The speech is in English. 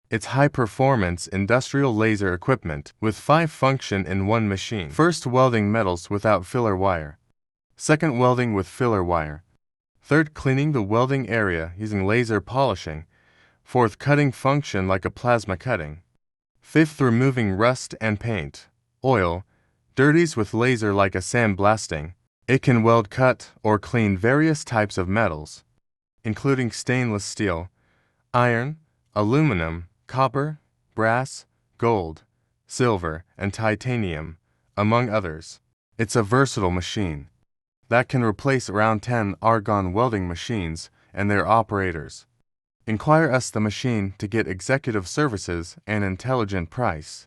It's high-performance industrial laser equipment with 5 functions in one machine. First, welding metals without filler wire. Second, welding with filler wire. Third, cleaning the welding area using laser polishing. Fourth, cutting function like a plasma cutting. Fifth, removing rust and paint, oil, dirties with laser like a sandblasting. It can weld, cut, or clean various types of metals, including stainless steel, iron, aluminum, copper, brass, gold, silver, and titanium, among others. It's a versatile machine that can replace around 10 argon welding machines and their operators. Inquire us the machine to get executive services and intelligent price.